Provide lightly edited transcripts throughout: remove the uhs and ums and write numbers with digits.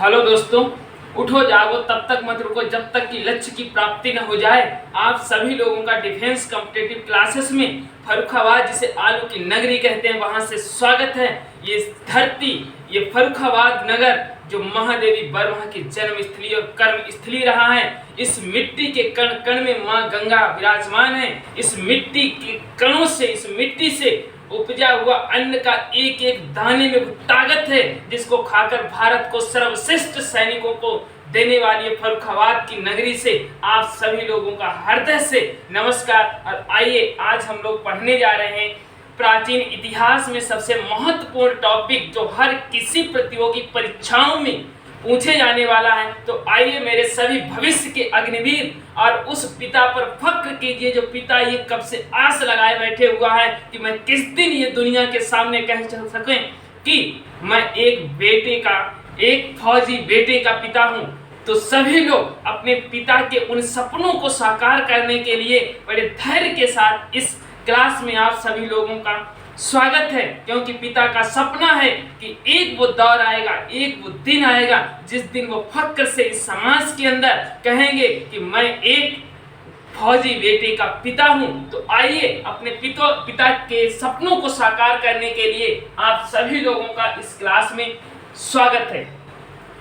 Hello दोस्तों, उठो जागो तब तक मत रुको जब तक कि लक्ष्य की प्राप्ति न हो जाए। आप सभी लोगों का डिफेंस कॉम्पिटिटिव क्लासेस में फर्रुखाबाद, जिसे आलू की नगरी कहते हैं, वहां से स्वागत है। ये धरती, ये फर्रुखाबाद नगर जो महादेवी बर्मा की जन्म स्थली और कर्म स्थली रहा है, इस मिट्टी के कण कण में माँ गंगा विराजमान है। इस मिट्टी के कणों से, इस मिट्टी से उपजा हुआ अन्न का एक एक दाने में ताकत है, जिसको खाकर भारत को सर्वश्रेष्ठ सैनिकों को देने वाली फर्रुखाबाद की नगरी से आप सभी लोगों का हृदय से नमस्कार। और आइए, आज हम लोग पढ़ने जा रहे हैं प्राचीन इतिहास में सबसे महत्वपूर्ण टॉपिक जो हर किसी प्रतियोगी परीक्षाओं में पूछे जाने वाला है। तो आइए मेरे सभी भविष्य के अग्निवीर और उस पिता पर फक्र कीजिए जो पिता ये कब से आस लगाए बैठे हुआ है कि मैं किस दिन ये दुनिया के सामने कह सकें कि मैं एक फौजी बेटे का पिता हूँ। तो सभी लोग अपने पिता के उन सपनों को साकार करने के लिए बड़े धैर्य के साथ इस क्लास में आप सभी लोगों का स्वागत है, क्योंकि पिता का सपना है कि एक वो दौर आएगा, एक वो दिन आएगा जिस दिन वो फक्र से इस समाज के अंदर कहेंगे कि मैं एक फौजी बेटे का पिता हूं। तो आइए, अपने पिता के सपनों को साकार करने के लिए आप सभी लोगों का इस क्लास में स्वागत है।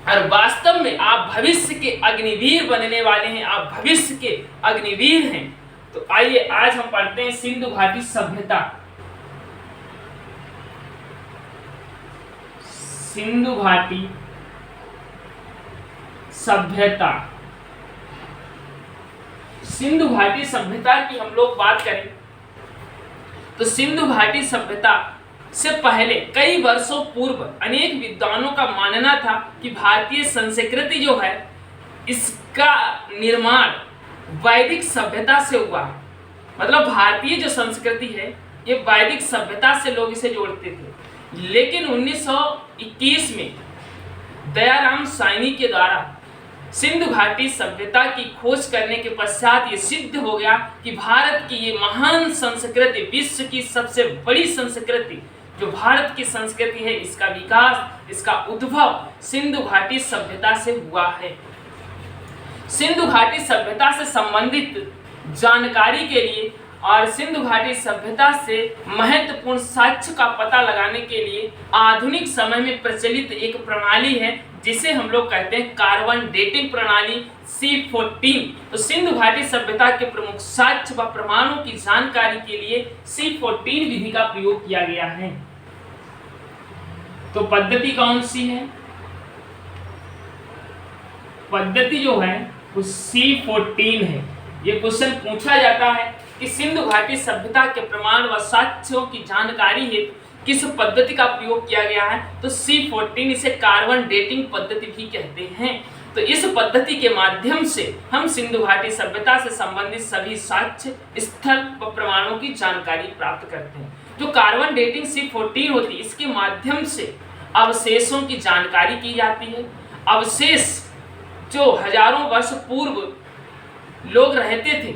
और वास्तव में आप भविष्य के अग्निवीर बनने वाले हैं, आप भविष्य के अग्निवीर हैं। तो आइए, आज हम पढ़ते हैं सिंधु घाटी सभ्यता। सिंधु घाटी सभ्यता। सिंधु घाटी सभ्यता की हम लोग बात करें तो सिंधु घाटी सभ्यता से पहले कई वर्षों पूर्व अनेक विद्वानों का मानना था कि भारतीय संस्कृति जो है, इसका निर्माण वैदिक सभ्यता से हुआ। मतलब भारतीय जो संस्कृति है, ये वैदिक सभ्यता से लोग इसे जोड़ते थे। लेकिन 1921 में दयाराम साइनी के द्वारा सिंधु घाटी सभ्यता की खोज करने के पश्चात ये सिद्ध हो गया कि भारत की ये महान संस्कृति, विश्व की सबसे बड़ी संस्कृति जो भारत की संस्कृति है, इसका विकास, इसका उद्भव सिंधु घाटी सभ्यता से हुआ है। सिंधु घाटी सभ्यता से संबंधित जानकारी के लिए और सिंधु घाटी सभ्यता से महत्वपूर्ण साक्ष्य का पता लगाने के लिए आधुनिक समय में प्रचलित एक प्रणाली है, जिसे हम लोग कहते हैं कार्बन डेटिंग प्रणाली C14। तो सिंधु घाटी सभ्यता के प्रमुख साक्ष्य व प्रमाणों की जानकारी के लिए C14 विधि का प्रयोग किया गया है। तो पद्धति कौन सी है? पद्धति जो है वो C14 है। ये क्वेश्चन पूछा जाता है कि सिंधु घाटी सभ्यता के प्रमाण व साक्ष्यों की जानकारी हेतु किस पद्धति का प्रयोग किया गया है? तो C14, इसे कार्बन डेटिंग पद्धति भी कहते हैं। तो इस पद्धति के माध्यम से हम सिंधु घाटी सभ्यता से संबंधित सभी साक्ष्य, स्थल व प्रमाणों की जानकारी प्राप्त करते हैं। जो कार्बन डेटिंग C14 होती है, इसके माध्यम से अवशेषों की जानकारी की जाती है। अवशेष जो हजारों वर्ष पूर्व लोग रहते थे,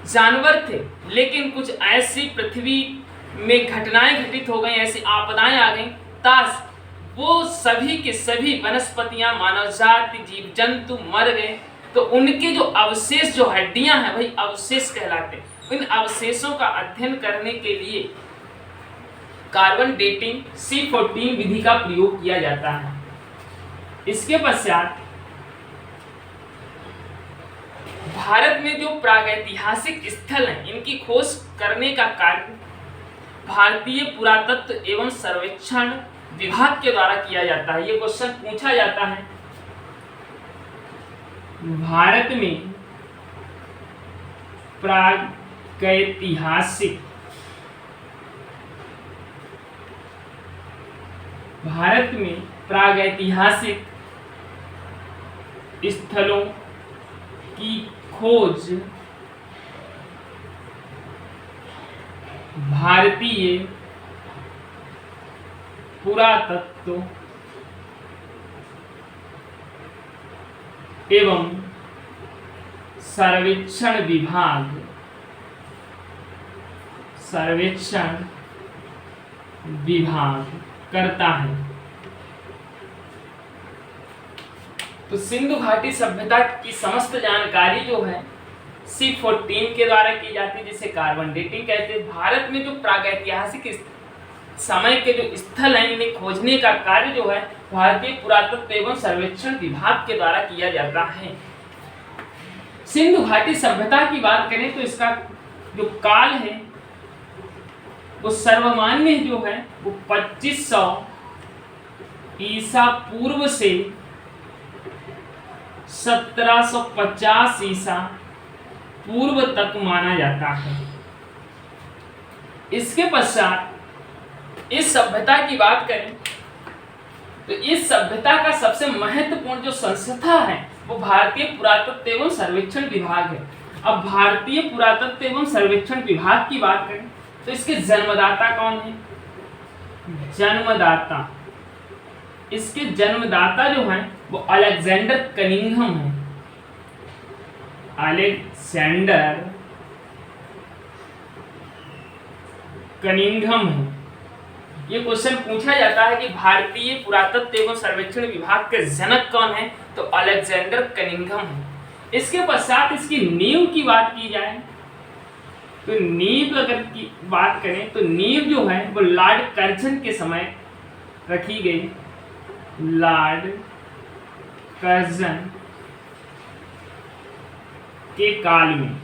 जानवर थे, लेकिन कुछ ऐसी पृथ्वी में घटनाएं घटित हो गई, ऐसी आपदाएं आ गई, तास वो सभी के सभी वनस्पतियां, मानव जाति, जीव जंतु मर गए। तो उनके जो अवशेष, जो हड्डियां हैं, वही अवशेष कहलाते हैं। इन अवशेषों का अध्ययन करने के लिए कार्बन डेटिंग C14 विधि का प्रयोग किया जाता है। इसके पश्चात भारत में जो प्रागैतिहासिक स्थल हैं, इनकी खोज करने का कार्य भारतीय पुरातत्व एवं सर्वेक्षण विभाग के द्वारा किया जाता है। ये क्वेश्चन पूछा जाता है, भारत में प्रागैतिहासिक स्थलों की खोज भारतीय पुरातत्व एवं सर्वेक्षण विभाग करता है। तो सिंधु घाटी सभ्यता की समस्त जानकारी जो है C14 के द्वारा की जाती है, जिसे कार्बन डेटिंग कहते हैं। भारत में जो प्रागैतिहासिक समय के जो स्थल हैं इन्हें खोजने का कार्य जो है भारतीय पुरातत्व एवं सर्वेक्षण विभाग के द्वारा किया जाता है। सिंधु घाटी सभ्यता की बात करें तो इसका जो काल है वो सर्वमान्य जो है वो 2500 ईसा पूर्व से 1750 ईसा पूर्व तक माना जाता है। इसके पश्चात इस सभ्यता की बात करें तो इस सभ्यता का सबसे महत्वपूर्ण जो संस्था है वो भारतीय पुरातत्व एवं सर्वेक्षण विभाग है। अब भारतीय पुरातत्व एवं सर्वेक्षण विभाग की बात करें तो इसके जन्मदाता कौन है? जन्मदाता, इसके जन्मदाता जो है वो अलेक्जेंडर कनिंघम है। अलेक्जेंडर कनिंघम है। ये क्वेश्चन पूछा जाता है कि भारतीय पुरातत्व एवं सर्वेक्षण विभाग के जनक कौन है, तो अलेक्जेंडर कनिंघम है। इसके पश्चात इसकी नींव की बात की जाए तो नींव अगर की बात करें तो नींव जो है वो लॉर्ड कर्जन के समय रखी गई। लॉर्ड कर्जन के काल में।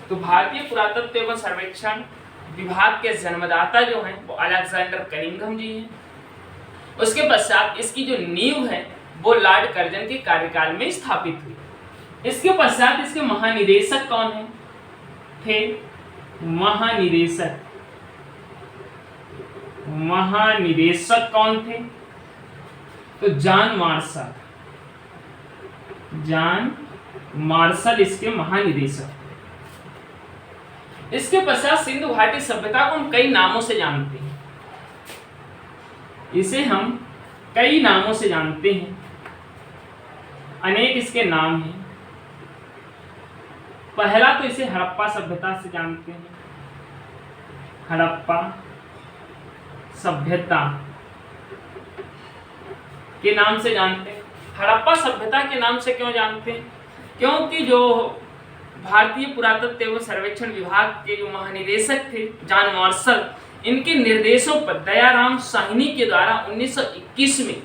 तो भारतीय पुरातत्व एवं सर्वेक्षण विभाग के जन्मदाता जो हैं वो अलेक्जेंडर कनिंघम जी हैं। उसके पश्चात इसकी जो नींव है वो लॉर्ड कर्जन के कार्यकाल में स्थापित हुई। इसके पश्चात इसके महानिदेशक कौन है थे? महानिदेशक कौन थे? तो जॉन मार्शल इसके महानिदेशक। इसके पश्चात सिंधु घाटी सभ्यता को हम कई नामों से जानते हैं। इसे हम कई नामों से जानते हैं, अनेक इसके नाम हैं। पहला तो इसे हड़प्पा सभ्यता से जानते हैं। हड़प्पा सभ्यता के नाम से जानते हैं। हड़प्पा सभ्यता के नाम से क्यों जानते हैं? क्योंकि जो भारतीय पुरातत्व एवं सर्वेक्षण विभाग के जो महानिदेशक थे जॉन मार्शल, इनके निर्देशों पर दयाराम साहनी के द्वारा 1921 में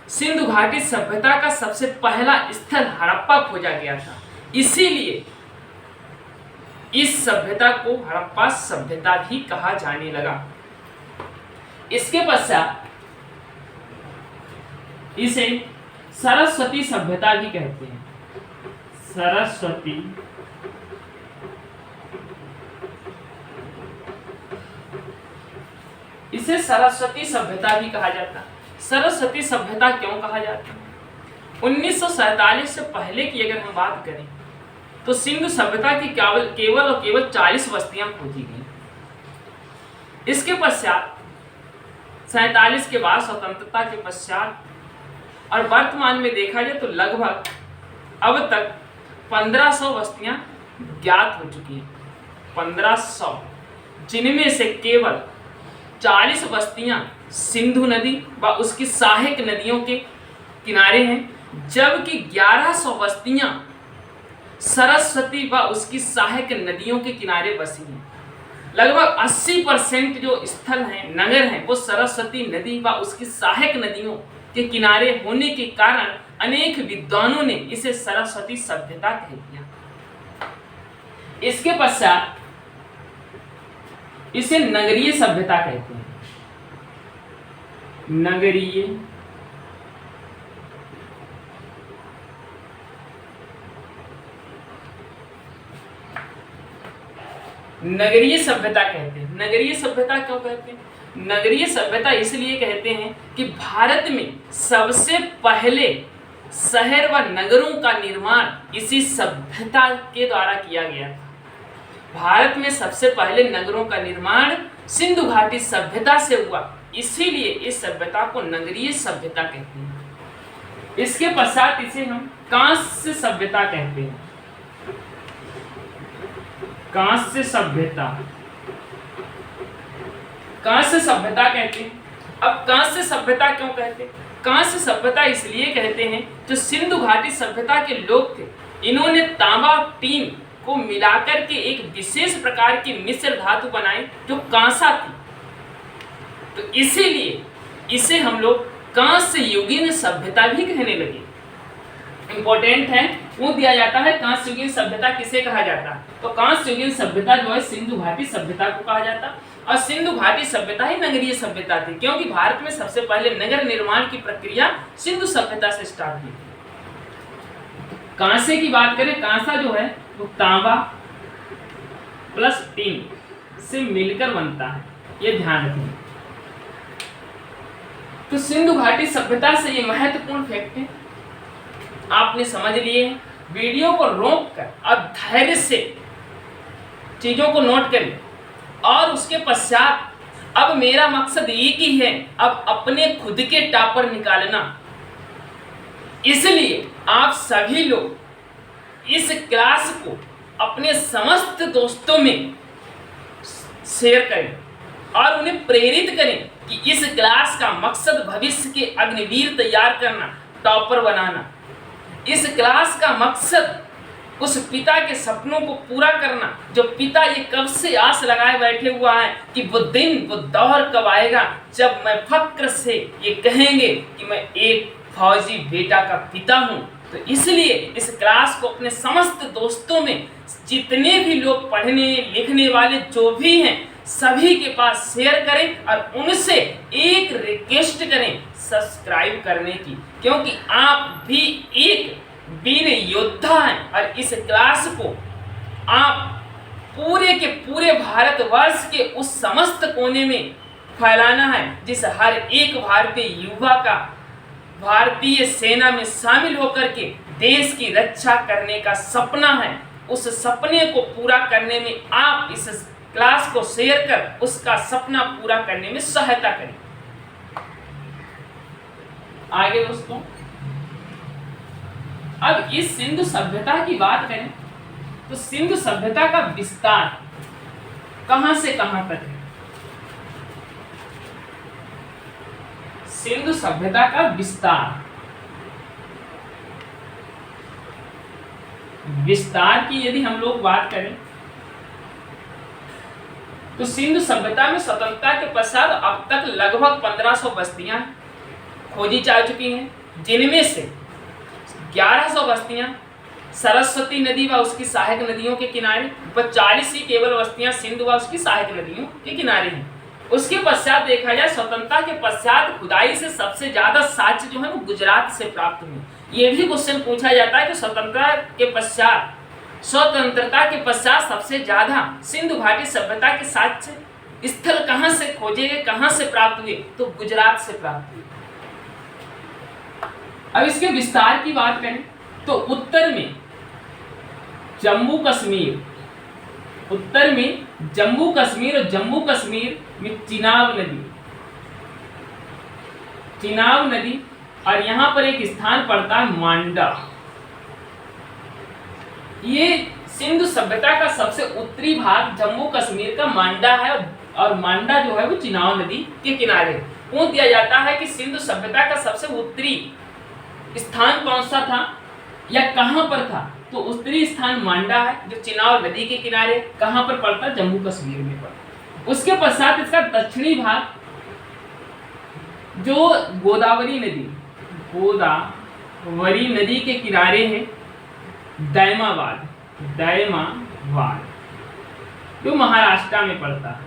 सिंधु घाटी सभ्यता का सबसे पहला स्थल हड़प्पा खोजा गया था। इसीलिए इस सभ्यता को हड़प्पा सभ्यता भी कहा जाने लगा। इसके पश्चात इसे सरस्वती सभ्यता भी कहते हैं। इसे सरस्वती सभ्यता भी कहा जाता है। सरस्वती सभ्यता क्यों कहा जाता है? 1947 से पहले की अगर हम बात करें तो सिंधु सभ्यता की केवल 40 बस्तियां खोजी गई। इसके पश्चात 47 के बाद स्वतंत्रता के पश्चात और वर्तमान में देखा जाए तो लगभग अब तक 1500 बस्तियां ज्ञात हो चुकी हैं। 1500, जिनमें से केवल 40 बस्तियां सिंधु नदी व उसकी सहायक नदियों के किनारे हैं, जबकि 1100 बस्तियां सरस्वती व उसकी सहायक नदियों के किनारे बसी हैं। लगभग 80% जो स्थल हैं, नगर हैं, वो सरस्वती नदी व उसकी सहायक नदियों के किनारे होने के कारण अनेक विद्वानों ने इसे सरस्वती सभ्यता कह दिया। इसके पश्चात इसे नगरीय सभ्यता कहते हैं। नगरीय सभ्यता कहते हैं। नगरीय सभ्यता क्यों कहते हैं? नगरीय सभ्यता इसलिए कहते हैं कि भारत में सबसे पहले शहर व नगरों का निर्माण इसी सभ्यता के द्वारा किया गया था। भारत में सबसे पहले नगरों का निर्माण सिंधु घाटी सभ्यता से हुआ, इसीलिए इस सभ्यता को नगरीय सभ्यता कहते हैं। इसके पश्चात इसे हम कांस्य सभ्यता कहते हैं। कांस्य सभ्यता कहते हैं। अब कांस्य सभ्यता क्यों कहते हैं? कांस्य सभ्यता इसलिए कहते हैं, जो सिंधु घाटी सभ्यता के लोग थे, इन्होंने तांबा टीन को मिलाकर के एक विशेष प्रकार की मिश्र धातु बनाई जो कांसा थी। तो इसीलिए इसे हम लोग कांस्य युगीन सभ्यता भी कहने लगे। इंपॉर्टेंट है, वो दिया जाता है कांस्य युगीन सभ्यता किसे कहा जाता है। तो कांस्य युगीन सभ्यता जो है सिंधु घाटी सभ्यता को कहा जाता। और सिंधु घाटी सभ्यता ही नगरीय सभ्यता थी, क्योंकि भारत में सबसे पहले नगर निर्माण की प्रक्रिया सिंधु सभ्यता से स्टार्ट हुई थी। कांसे की बात करें, कांसा जो है वो तांबा प्लस टीन से मिलकर बनता है, ये ध्यान रखिए। तो सिंधु घाटी सभ्यता से ये महत्वपूर्ण फैक्ट है आपने समझ लिए। वीडियो को रोक कर और धैर्य से चीजों को नोट करें। और उसके पश्चात अब मेरा मकसद एक ही है, अब अपने खुद के टॉपर निकालना। इसलिए आप सभी लोग इस क्लास को अपने समस्त दोस्तों में शेयर करें और उन्हें प्रेरित करें कि इस क्लास का मकसद भविष्य के अग्निवीर तैयार करना, टॉपर बनाना। इस क्लास का मकसद उस पिता के सपनों को पूरा करना, जो पिता ये कब से आस लगाए बैठे हुआ है कि वो दिन, वो दौर कब आएगा जब मैं फक्र से ये कहेंगे कि मैं एक फौजी बेटा का पिता हूँ। तो इसलिए इस क्लास को अपने समस्त दोस्तों में, जितने भी लोग पढ़ने लिखने वाले जो भी हैं, सभी के पास शेयर करें और उनसे एक रिक्वेस्ट करें सब्सक्राइब करने की, क्योंकि आप भी एक वीर योद्धा हैं और इस क्लास को आप पूरे के पूरे भारतवर्ष के उस समस्त कोने में फैलाना है, जिस हर एक भारतीय युवा का भारतीय सेना में शामिल होकर के देश की रक्षा करने का सपना है। उस सपने को पूरा करने में आप इस क्लास को शेयर कर उसका सपना पूरा करने में सहायता करें। आगे दोस्तों, अब इस सिंधु सभ्यता की बात करें तो सिंधु सभ्यता का विस्तार कहां से कहां तक है। सिंधु सभ्यता का विस्तार की यदि हम लोग बात करें तो सिंधु सभ्यता में स्वतंत्रता के पश्चात अब तक लगभग 1500 बस्तियां खोजी जा चुकी हैं, जिनमें से 1100 बस्तियां सरस्वती नदी व उसकी सहायक नदियों के किनारे, 40 ही केवल बस्तियां सिंधु व उसकी सहायक नदियों के किनारे हैं। उसके पश्चात देखा जाए स्वतंत्रता के पश्चात खुदाई से सबसे ज्यादा साक्ष्य जो है वो गुजरात से प्राप्त हुए। ये भी क्वेश्चन पूछा जाता है कि स्वतंत्रता के पश्चात सबसे ज्यादा सिंधु घाटी सभ्यता के साक्ष्य स्थल कहां से खोजे गए, कहां से प्राप्त हुए, तो गुजरात से प्राप्त हुए। अब इसके विस्तार की बात करें तो उत्तर में जम्मू कश्मीर और जम्मू कश्मीर में चिनाब नदी और यहाँ पर एक स्थान पड़ता है मांडा। ये सिंधु सभ्यता का सबसे उत्तरी भाग जम्मू कश्मीर का मांडा है और मांडा जो है वो चिनाब नदी के किनारे। पूछ दिया जाता है कि सिंधु सभ्यता का सबसे उत्तरी स्थान कौन सा था या कहां पर था, तो उत्तरी स्थान मांडा है जो चिनाब नदी के किनारे कहां पर पड़ता है, जम्मू कश्मीर में पड़ता। उसके पश्चात इसका दक्षिणी भाग जो गोदावरी नदी के किनारे है, दैमाबाद जो महाराष्ट्र में पड़ता है,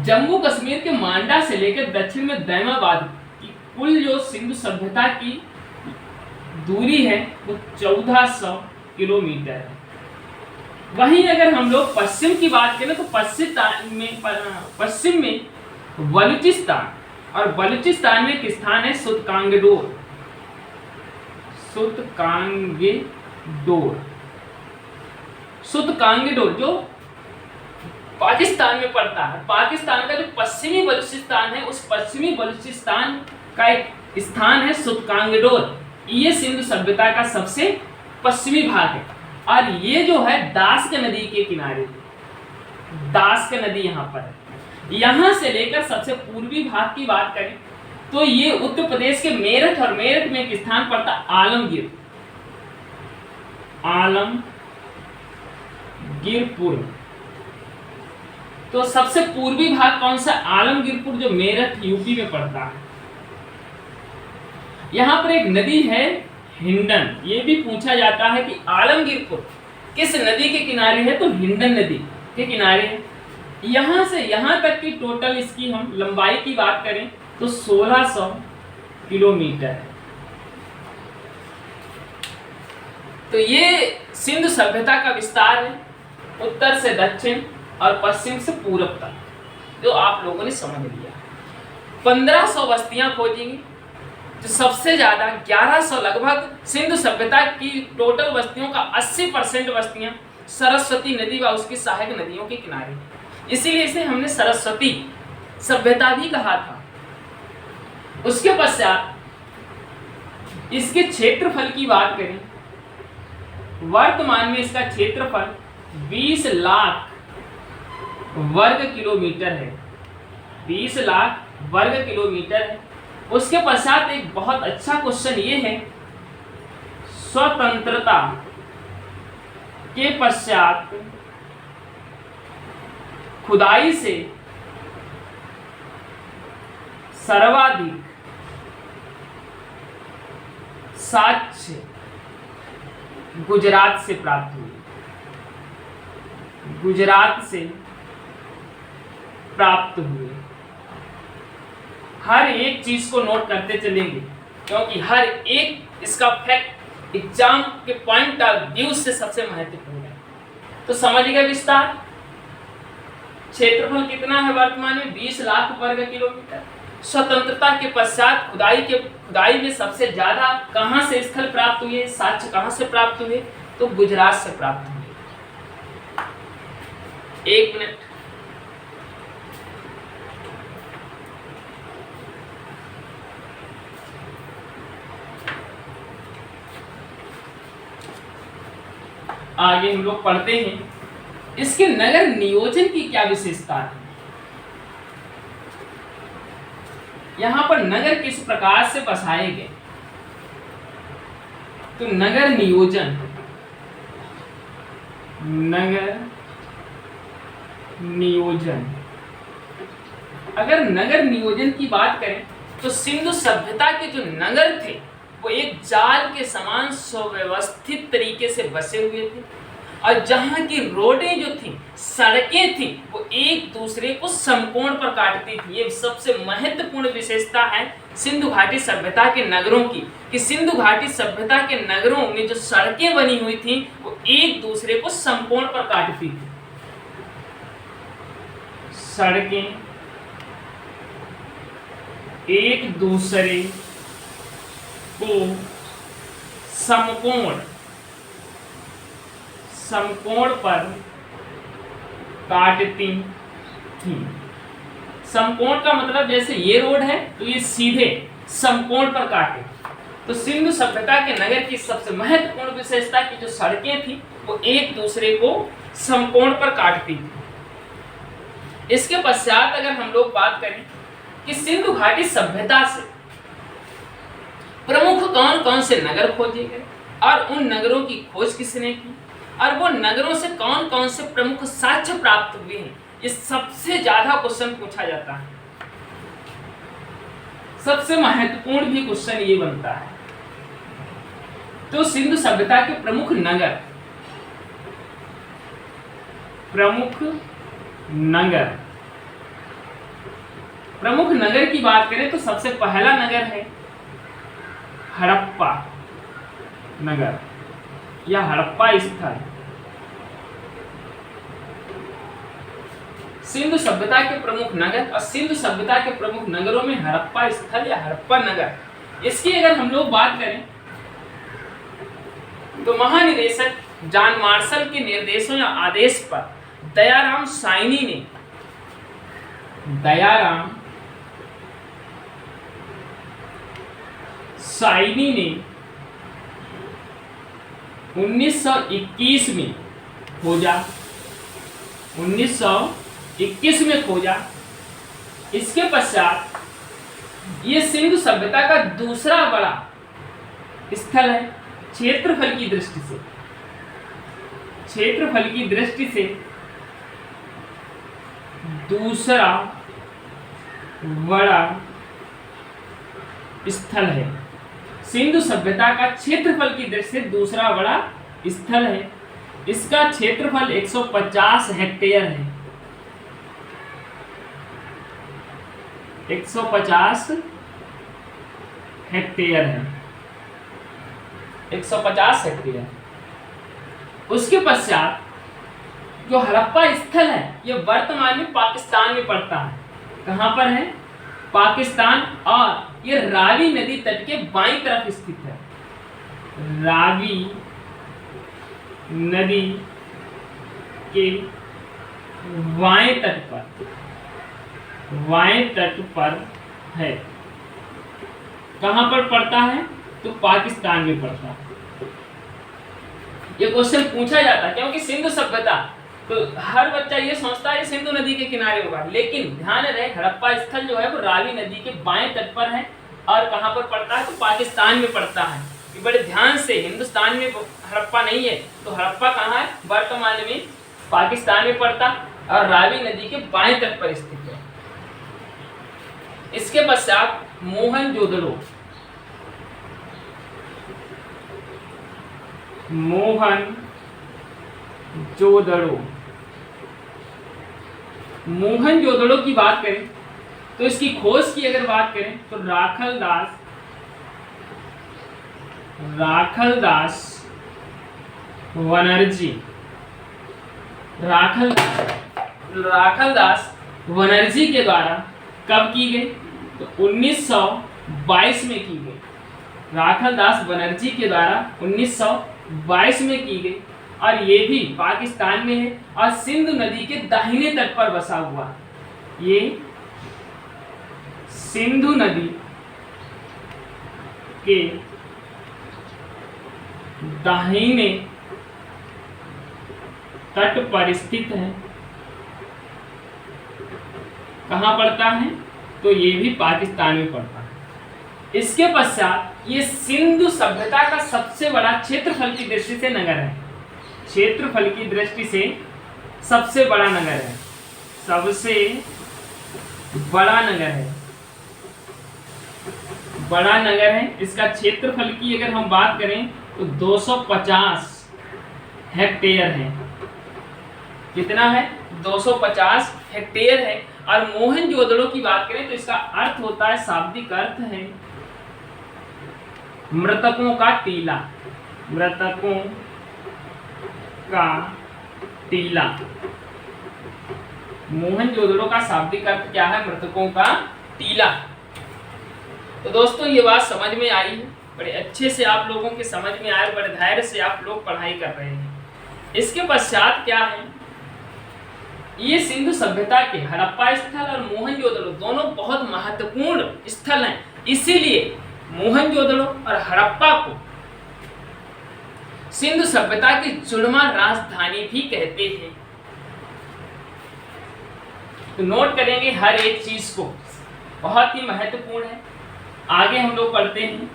जम्मू कश्मीर के मांडा से लेकर दक्षिण में दैमाबाद की कुल जो सिंधु सभ्यता की दूरी है वो 1400 किलोमीटर है। वहीं अगर हम लोग पश्चिम की बात करें तो पश्चिम में बलूचिस्तान, और बलूचिस्तान में एक स्थान है सुतकांगेडोर जो पाकिस्तान में पड़ता है। पाकिस्तान का जो पश्चिमी बलूचिस्तान है, उस पश्चिमी बलूचिस्तान का एक स्थान है सुतकांगेडोर। ये सिंधु सभ्यता का सबसे पश्चिमी भाग है और ये जो है दास्क नदी के किनारे। दास्क नदी यहाँ पर है। यहाँ से लेकर सबसे पूर्वी भाग की बात करें तो ये उत्तर प्रदेश के मेरठ, और मेरठ में एक स्थान पड़ता आलमगीरपुर। तो सबसे पूर्वी भाग कौन सा? आलमगीरपुर, जो मेरठ यूपी में पड़ता है। यहाँ पर एक नदी है हिंडन। ये भी पूछा जाता है कि आलमगीरपुर किस नदी के किनारे है, तो हिंडन नदी के किनारे है। यहाँ से यहाँ तक की टोटल इसकी हम लंबाई की बात करें तो 1600 किलोमीटर है। तो ये सिंधु सभ्यता का विस्तार है, उत्तर से दक्षिण और पश्चिम से पूर्व तक, जो आप लोगों ने समझ लिया। 1500 बस्तियां खोजेंगे, तो सबसे ज्यादा 1100 लगभग सिंधु सभ्यता की टोटल बस्तियों का 80% बस्तियां सरस्वती नदी व उसकी सहायक नदियों के किनारे, इसीलिए इसे हमने सरस्वती सभ्यता भी कहा था। उसके पश्चात इसके क्षेत्रफल की बात करें, वर्तमान में इसका क्षेत्रफल 20 लाख वर्ग किलोमीटर है। 20 लाख वर्ग किलोमीटर है। उसके पश्चात एक बहुत अच्छा क्वेश्चन ये है, स्वतंत्रता के पश्चात खुदाई से सर्वाधिक साक्ष्य गुजरात से प्राप्त हुए। गुजरात से प्राप्त हुए। हर एक चीज को नोट करते चलेंगे, क्योंकि हर एक इसका फैक्ट एग्जाम के पॉइंट ऑफ व्यू से सबसे महत्वपूर्ण है। तो समझिएगा विस्तार। क्षेत्रफल कितना है वर्तमान में? 20 लाख वर्ग किलोमीटर। स्वतंत्रता के पश्चात खुदाई में सबसे ज्यादा कहां से स्थल प्राप्त हुए, साक्ष्य कहां से प्राप्त हुए? तो गुजरात से प्राप्त हुए। एक मिनट, आगे हम लोग पढ़ते हैं इसके नगर नियोजन की क्या विशेषता है। यहां पर नगर किस प्रकार से बसाए गए, तो नगर नियोजन, अगर नगर नियोजन की बात करें तो सिंधु सभ्यता के जो नगर थे वो एक जाल के समान सुव्यवस्थित तरीके से बसे हुए थे, और जहाँ की रोडें जो थी, सड़कें थी, वो एक दूसरे को समकोण पर काटती थी। ये सबसे महत्वपूर्ण विशेषता है सिंधु घाटी सभ्यता के नगरों की, कि सिंधु घाटी सभ्यता के नगरों में जो सड़कें बनी हुई थी वो एक दूसरे को समकोण पर काटती थी। सड़कें एक दूसरे को समकोण पर काटती थी। समकोण का मतलब जैसे ये रोड है तो ये सीधे समकोण पर काटे। तो सिंधु सभ्यता के नगर की सबसे महत्वपूर्ण विशेषता की जो सड़कें थी वो एक दूसरे को समकोण पर काटती थी। इसके पश्चात अगर हम लोग बात करें कि सिंधु घाटी सभ्यता से प्रमुख कौन कौन से नगर खोजे गए और उन नगरों की खोज किसने की, और वो नगरों से कौन कौन से प्रमुख साक्ष्य प्राप्त हुए हैं, ये सबसे ज्यादा क्वेश्चन पूछा जाता है। सबसे महत्वपूर्ण भी क्वेश्चन ये बनता है। तो सिंधु सभ्यता के प्रमुख नगर की बात करें तो सबसे पहला नगर है हड़प्पा नगर या हड़प्पा स्थल। सिंधु सभ्यता के प्रमुख नगर, और सिंधु सभ्यता के प्रमुख नगरों में हड़प्पा स्थल या हड़प्पा नगर, इसकी अगर हम लोग बात करें तो महानिदेशक जॉन मार्शल के निर्देशों या आदेश पर दयाराम साइनी ने 1921 में खोजा। 1921 में खोजा। इसके पश्चात ये सिंधु सभ्यता का दूसरा बड़ा स्थल है क्षेत्रफल की दृष्टि से। क्षेत्रफल की दृष्टि से दूसरा बड़ा स्थल है। सिंधु सभ्यता का क्षेत्रफल की दृष्टि से दूसरा बड़ा स्थल है। इसका क्षेत्रफल 150 हेक्टेयर है। 150 हेक्टेयर है। 150 हेक्टेयर। उसके पश्चात जो हड़प्पा स्थल है ये वर्तमान में पाकिस्तान में पड़ता है। कहाँ पर है? पाकिस्तान, और ये रावी नदी तट के बाईं तरफ स्थित है। रावी नदी के बाएं तट पर है। कहाँ पर पड़ता है? तो पाकिस्तान में पड़ता है। ये क्वेश्चन पूछा जाता है क्योंकि सिंधु सभ्यता, तो हर बच्चा ये सोचता है सिंधु नदी के किनारे होगा, लेकिन ध्यान रहे हड़प्पा स्थल जो है वो रावी नदी के बाएं तट पर है। और कहाँ पर पड़ता है? तो पाकिस्तान में पड़ता है। ये बड़े ध्यान से, हिंदुस्तान में हड़प्पा नहीं है, तो हड़प्पा कहाँ है? वर्तमान में पाकिस्तान में पड़ता और रावी नदी के बाएं तट पर स्थित है। इसके पश्चात मोहनजोदड़ो। मोहनजोदड़ो की बात करें तो इसकी खोज की अगर बात करें तो राखलदास बनर्जी के द्वारा कब की गई? तो 1922 में की गई। राखलदास बनर्जी के द्वारा 1922 में की गई और ये भी पाकिस्तान में है और सिंधु नदी के दाहिने तट पर बसा हुआ है। ये सिंधु नदी के दाहिने तट पर स्थित है। कहाँ पड़ता है? तो ये भी पाकिस्तान में पड़ता है। इसके पश्चात ये सिंधु सभ्यता का सबसे बड़ा क्षेत्रफल की दृष्टि से नगर है। क्षेत्रफल की दृष्टि से सबसे बड़ा नगर है। सबसे बड़ा नगर है। इसका क्षेत्रफल की अगर हम बात करें तो 250 हेक्टेयर है। कितना है? 250 हेक्टेयर है। और मोहनजोदड़ो की बात करें तो इसका अर्थ होता है, शाब्दिक अर्थ है मृतकों का टीला। मृतकों का टीला। मोहनजोदड़ो का शाब्दिक अर्थ क्या है? मृतकों का टीला। तो दोस्तों ये बात समझ में आई है, बड़े अच्छे से आप लोगों के समझ में आए, बड़े धैर्य से आप लोग पढ़ाई कर रहे हैं। इसके पश्चात क्या है? ये सिंधु सभ्यता के हड़प्पा स्थल और मोहनजोदड़ो दोनों बहुत महत्वपूर्ण स्थल हैं। इसीलिए मोहनजोदड़ो और हड़प्पा को सिंधु सभ्यता की जुड़वा राजधानी भी कहते हैं। तो नोट करेंगे हर एक चीज को, बहुत ही महत्वपूर्ण है। आगे हम लोग पढ़ते हैं।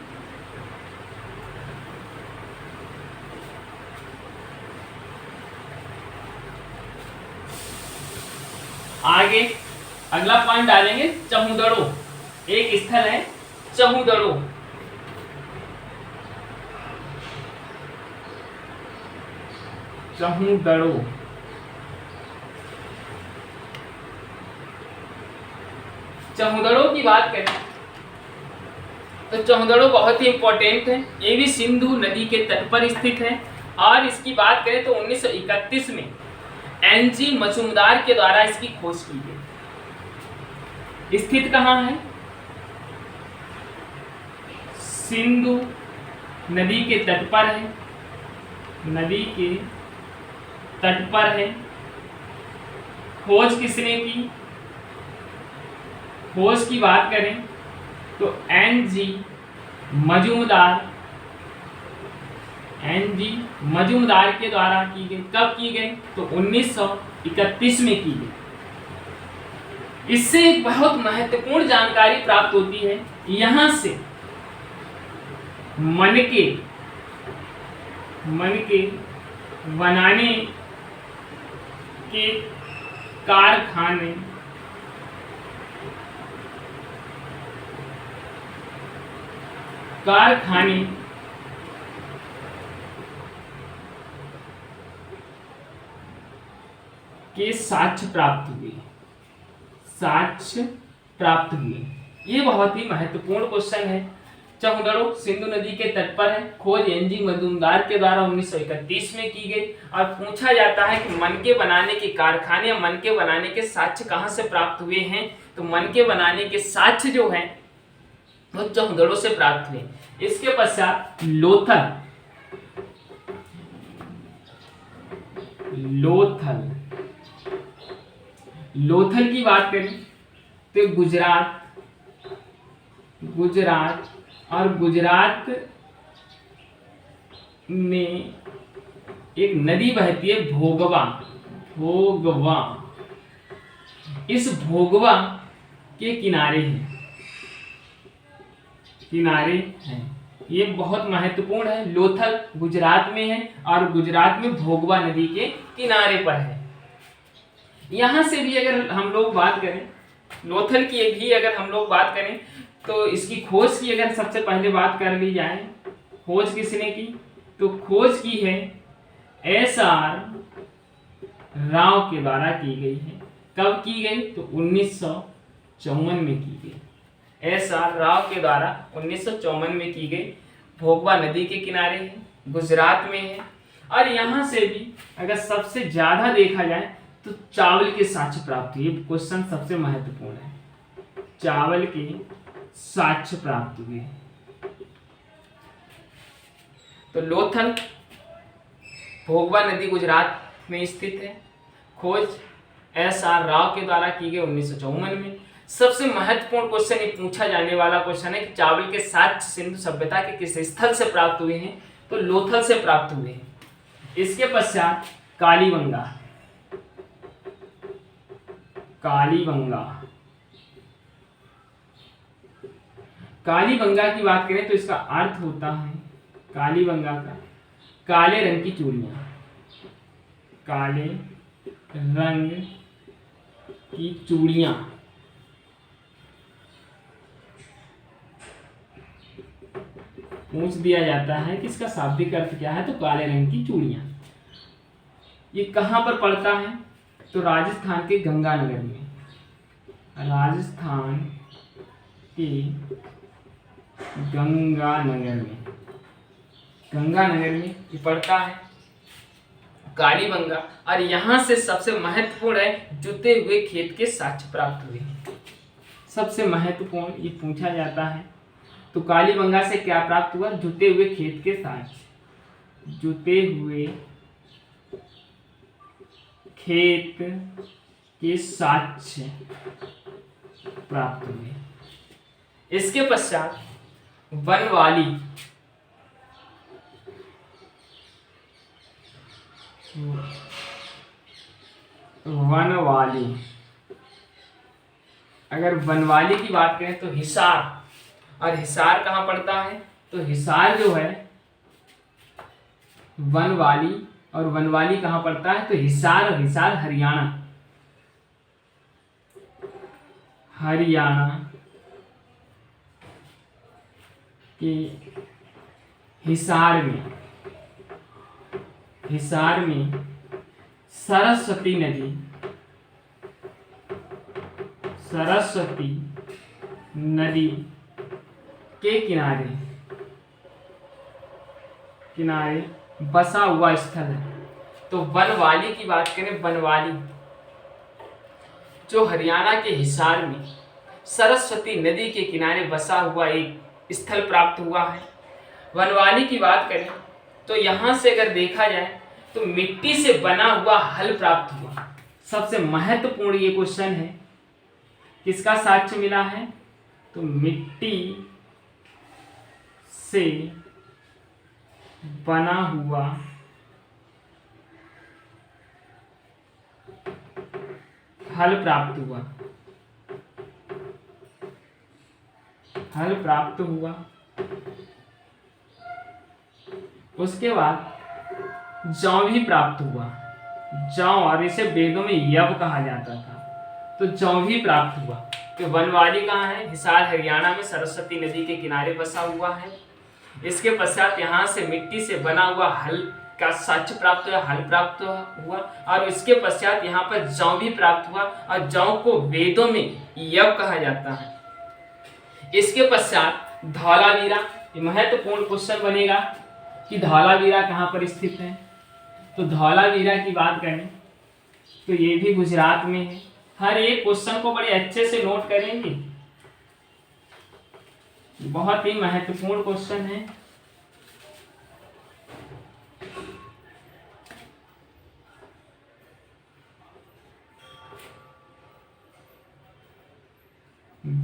आगे अगला पॉइंट डालेंगे चहुदड़ो। एक स्थल है चहुदड़ो। चहुदड़ो की बात करें तो चहुदड़ो बहुत ही इंपॉर्टेंट है। ये भी सिंधु नदी के तट पर स्थित है और इसकी बात करें तो 1931 में एनजी मजूमदार के द्वारा इसकी खोज की गई। स्थित कहाँ है? सिंधु नदी के तट पर है। नदी के तट पर है। खोज किसने की? खोज की बात करें तो एनजी मजूमदार एनजी मजूमदार के द्वारा की गई। कब की गई? तो 1931 में की गई। इससे एक बहुत महत्वपूर्ण जानकारी प्राप्त होती है। यहां से मनके बनाने के कारखाने के साक्ष्य प्राप्त हुए। ये बहुत ही महत्वपूर्ण क्वेश्चन है। चौहदड़ो सिंधु नदी के तट पर है। खोज एनजी मजूमदार के द्वारा 1931 में की गई। और पूछा जाता है कि मनके बनाने के कारखाने या मनके बनाने के साक्ष्य कहाँ से प्राप्त हुए हैं? तो मनके बनाने के साक्ष्य जो है वो चौहदड़ो से प्राप्त हुए। इसके पश्चात लोथल की बात करें तो गुजरात और गुजरात में एक नदी बहती है भोगवा। इस भोगवा के किनारे हैं। ये बहुत महत्वपूर्ण है। लोथल गुजरात में है और गुजरात में भोगवा नदी के किनारे पर है। यहां से भी अगर हम लोग बात करें, लोथल की भी अगर हम लोग बात करें तो इसकी खोज की अगर सबसे पहले बात कर ली जाए, खोज किसने की? तो खोज की है SR राव के द्वारा की गई है। कब की गई? तो 1954 में की गई। SR राव के द्वारा 1954 में की गई। भोगवा नदी के किनारे है, गुजरात में है। और यहाँ से भी अगर सबसे ज्यादा देखा जाए तो चावल के साक्ष्य प्राप्त हुए। क्वेश्चन सबसे महत्वपूर्ण है। चावल के साक्ष्य प्राप्त हुए। तो लोथल भोगवा नदी गुजरात में स्थित है। खोज SR राव के द्वारा की गई 1954 में। सबसे महत्वपूर्ण क्वेश्चन ये पूछा जाने वाला क्वेश्चन है कि चावल के साक्ष्य सिंधु सभ्यता के किस स्थल से प्राप्त हुए हैं? तो लोथल से प्राप्त हुए हैं। इसके पश्चात कालीबंगा की बात करें तो इसका अर्थ होता है कालीबंगा का काले रंग की चूड़ियां। काले रंग की चूड़ियां। पूछ दिया जाता है कि इसका शाब्दिक अर्थ क्या है? तो काले रंग की चूड़ियां। ये कहां पर पड़ता है? तो राजस्थान के गंगानगर में। राजस्थान के गंगानगर में ये पड़ता है कालीबंगा। और यहां से सबसे महत्वपूर्ण है जुते हुए खेत के साक्ष्य प्राप्त हुए। सबसे महत्वपूर्ण ये पूछा जाता है। तो कालीबंगा से क्या प्राप्त हुआ? जुते हुए खेत के साक्ष्य। जुते हुए खेत के साक्ष्य प्राप्त हुए। इसके पश्चात वनवाली अगर वनवाली की बात करें तो हिसार। और हिसार कहाँ पड़ता है? तो हिसार जो है वनवाली, और वनवाली कहाँ पड़ता है? तो हिसार, और हिसार हरियाणा के हिसार में सरस्वती नदी के किनारे बसा हुआ स्थल है। तो वनवाली की बात करें, वनवाली जो हरियाणा के हिसार में सरस्वती नदी के किनारे बसा हुआ एक स्थल प्राप्त हुआ है। वनवाली की बात करें तो यहां से अगर देखा जाए तो मिट्टी से बना हुआ हल प्राप्त हुआ। सबसे महत्वपूर्ण ये क्वेश्चन है, किसका साक्ष्य मिला है? तो मिट्टी से बना हुआ हल प्राप्त हुआ, हल प्राप्त हुआ। उसके बाद जौ भी प्राप्त हुआ, जौ, और इसे वेदों में यव कहा जाता था, तो जौ भी प्राप्त हुआ। तो बनवाली कहाँ है? हिसार हरियाणा में सरस्वती नदी के किनारे बसा हुआ है। इसके पश्चात यहाँ से मिट्टी से बना हुआ हल का साक्ष्य प्राप्त हुआ, हल प्राप्त हुआ, और इसके पश्चात यहाँ पर जौ भी प्राप्त हुआ, और जौ को वेदों में यव कहा जाता है। इसके पश्चात धौलावीरा, ये महत्वपूर्ण क्वेश्चन बनेगा कि धौलावीरा कहाँ पर स्थित है। तो धौलावीरा की बात करें तो ये भी गुजरात में है। हर एक क्वेश्चन को बड़े अच्छे से नोट करेंगे, बहुत ही महत्वपूर्ण क्वेश्चन है।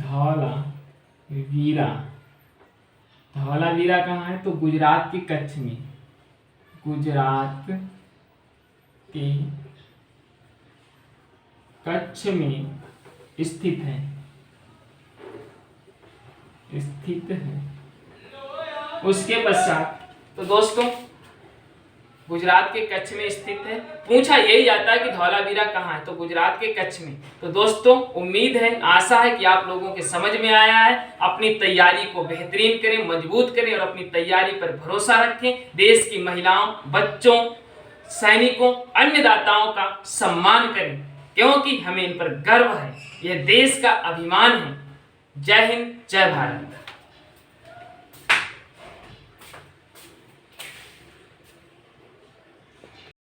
धौलावीरा, धौलावीरा कहाँ है? तो गुजरात के कच्छ में, गुजरात के कच्छ में स्थित है, स्थित है। उसके पश्चात तो दोस्तों गुजरात के कच्छ में स्थित है। पूछा यही जाता है कि धौलावीरा कहाँ है, तो गुजरात के कच्छ में। तो दोस्तों उम्मीद है, आशा है कि आप लोगों के समझ में आया है। अपनी तैयारी को बेहतरीन करें, मजबूत करें और अपनी तैयारी पर भरोसा रखें। देश की महिलाओं, बच्चों, सैनिकों, अन्नदाताओं का सम्मान करें, क्योंकि हमें इन पर गर्व है। यह देश का अभिमान है। जय हिंद, जय भारत।